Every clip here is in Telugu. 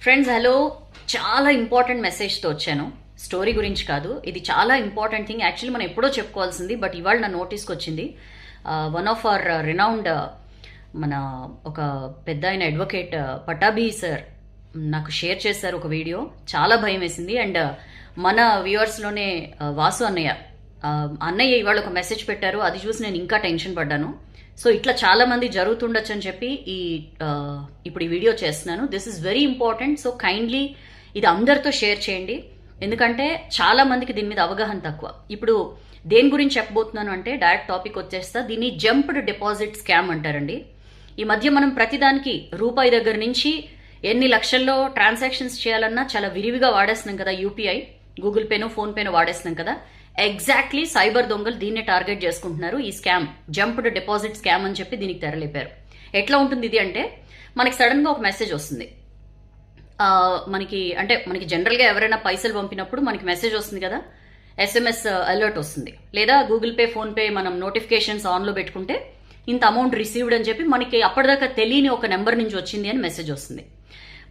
ఫ్రెండ్స్ హలో, చాలా ఇంపార్టెంట్ మెసేజ్తో వచ్చాను. స్టోరీ గురించి కాదు, ఇది చాలా ఇంపార్టెంట్ థింగ్. యాక్చువల్లీ మనం ఎప్పుడో చెప్పుకోవాల్సింది, బట్ ఇవాళ నా నోటీస్కి వచ్చింది. వన్ ఆఫ్ అవర్ రినౌండ్ మన ఒక పెద్ద ఆయన అడ్వకేట్ పటాభి సార్ నాకు షేర్ చేశారు ఒక వీడియో. చాలా భయం వేసింది. అండ్ మన వ్యూవర్స్లోనే వాసు అన్నయ్య ఇవాళ ఒక మెసేజ్ పెట్టారు. అది చూసి నేను ఇంకా టెన్షన్ పడ్డాను. సో ఇట్లా చాలా మంది జరుగుతుండొచ్చు అని చెప్పి ఇప్పుడు ఈ వీడియో చేస్తున్నాను. This is very important. So kindly ఇది అందరితో షేర్ చేయండి, ఎందుకంటే చాలా మందికి దీని మీద అవగాహన తక్కువ. ఇప్పుడు దేని గురించి చెప్పబోతున్నాను అంటే డైరెక్ట్ టాపిక్ వచ్చేస్తా. దీన్ని జంప్డ్ డిపాజిట్ స్కామ్ అంటారండి. ఈ మధ్య మనం ప్రతిదానికి రూపాయి దగ్గర నుంచి ఎన్ని లక్షల్లో ట్రాన్సాక్షన్స్ చేయాలన్నా చాలా విరివిగా వాడేస్తున్నాం కదా. యూపీఐ, గూగుల్ పేనో ఫోన్ పేనో వాడేస్తున్నాం కదా. ఎగ్జాక్ట్లీ సైబర్ దొంగలు దీన్ని టార్గెట్ చేసుకుంటున్నారు. ఈ స్కామ్ జంప్డ్ డిపాజిట్ స్కామ్ అని చెప్పి దీనికి తెరలేపారు. ఎట్లా ఉంటుంది ఇది అంటే, మనకి సడన్ గా ఒక మెసేజ్ వస్తుంది. మనకి జనరల్గా ఎవరైనా పైసలు పంపినప్పుడు మనకి మెసేజ్ వస్తుంది కదా, ఎస్ఎంఎస్ అలర్ట్ వస్తుంది, లేదా గూగుల్ పే ఫోన్ పే మనం నోటిఫికేషన్స్ ఆన్లో పెట్టుకుంటే ఇంత అమౌంట్ రిసీవ్డ్ అని చెప్పి మనకి అప్పటిదాకా తెలియని ఒక నెంబర్ నుంచి వచ్చింది అని మెసేజ్ వస్తుంది.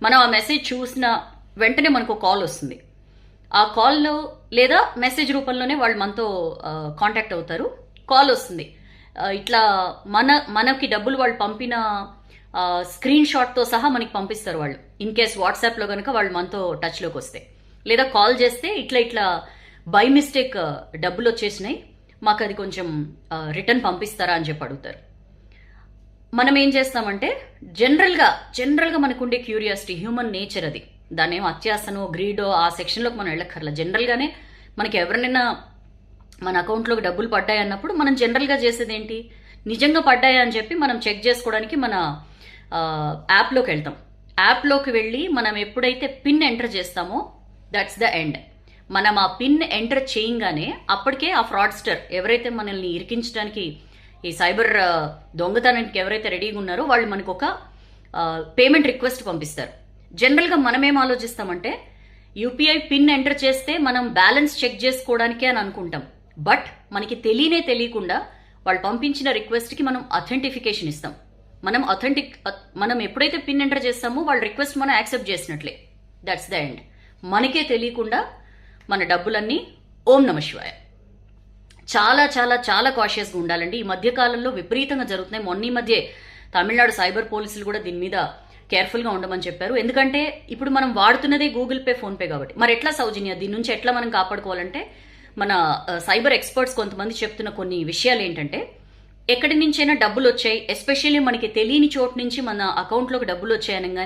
మనం ఆ మెసేజ్ చూసిన వెంటనే మనకు కాల్ వస్తుంది. ఆ కాల్లో లేదా మెసేజ్ రూపంలోనే వాళ్ళు మనతో కాంటాక్ట్ అవుతారు. కాల్ వస్తుంది, ఇట్లా మనకి డబ్బులు వాళ్ళు పంపిన స్క్రీన్ షాట్తో సహా మనకి పంపిస్తారు వాళ్ళు. ఇన్ కేస్ వాట్సాప్లో కనుక వాళ్ళు మనతో టచ్లోకి వస్తే, లేదా కాల్ చేస్తే ఇట్లా బై మిస్టేక్ డబ్బులు వచ్చేసినాయి, మాకు అది కొంచెం రిటర్న్ పంపిస్తారా అని చెప్పి అడుగుతారు. మనం ఏం చేస్తామంటే జనరల్గా మనకుండే క్యూరియాసిటీ, హ్యూమన్ నేచర్ అది. దాన్ని ఏమో అత్యాసనో గ్రీడో ఆ సెక్షన్లోకి మనం వెళ్ళక్కర్లా. జనరల్గానే మనకి ఎవరినైనా మన అకౌంట్లోకి డబ్బులు పడ్డాయి అన్నప్పుడు మనం జనరల్గా చేసేది ఏంటి, నిజంగా పడ్డాయా అని చెప్పి మనం చెక్ చేసుకోవడానికి మన యాప్లోకి వెళ్తాం. యాప్లోకి వెళ్ళి మనం ఎప్పుడైతే పిన్ ఎంటర్ చేస్తామో దట్స్ ద ఎండ్. మనం ఆ పిన్ ఎంటర్ చేయంగానే అప్పటికే ఆ ఫ్రాడ్స్టర్ ఎవరైతే మనల్ని ఇరికించడానికి, ఈ సైబర్ దొంగతనానికి ఎవరైతే రెడీగా ఉన్నారో వాళ్ళు మనకు ఒక పేమెంట్ రిక్వెస్ట్ పంపిస్తారు. జనరల్గా మనం ఏం ఆలోచిస్తామంటే, యూపీఐ పిన్ ఎంటర్ చేస్తే మనం బ్యాలెన్స్ చెక్ చేసుకోవడానికే అని అనుకుంటాం. బట్ మనకి తెలియకుండా వాళ్ళు పంపించిన రిక్వెస్ట్కి మనం అథెంటిఫికేషన్ ఇస్తాం. మనం ఎప్పుడైతే పిన్ ఎంటర్ చేస్తామో వాళ్ళ రిక్వెస్ట్ మనం యాక్సెప్ట్ చేసినట్లే. That's the end. మనకే తెలియకుండా మన డబ్బులన్నీ ఓం నమ శివాయ. చాలా చాలా చాలా కాషియస్గా ఉండాలండి. ఈ మధ్య కాలంలో విపరీతంగా జరుగుతున్నాయి. మొన్న ఈ మధ్య తమిళనాడు సైబర్ పోలీసులు కూడా దీని మీద కేర్ఫుల్గా ఉండమని చెప్పారు. ఎందుకంటే ఇప్పుడు మనం వాడుతున్నదే గూగుల్ పే ఫోన్ పే కాబట్టి. మరి ఎట్లా సౌజన్య దీని నుంచి ఎట్లా మనం కాపాడుకోవాలంటే, మన సైబర్ ఎక్స్పర్ట్స్ కొంతమంది చెప్తున్న కొన్ని విషయాలు ఏంటంటే, ఎక్కడి నుంచైనా డబ్బులు వచ్చాయి, ఎస్పెషల్లీ మనకి తెలియని చోటు నుంచి మన అకౌంట్లోకి డబ్బులు వచ్చాయనగా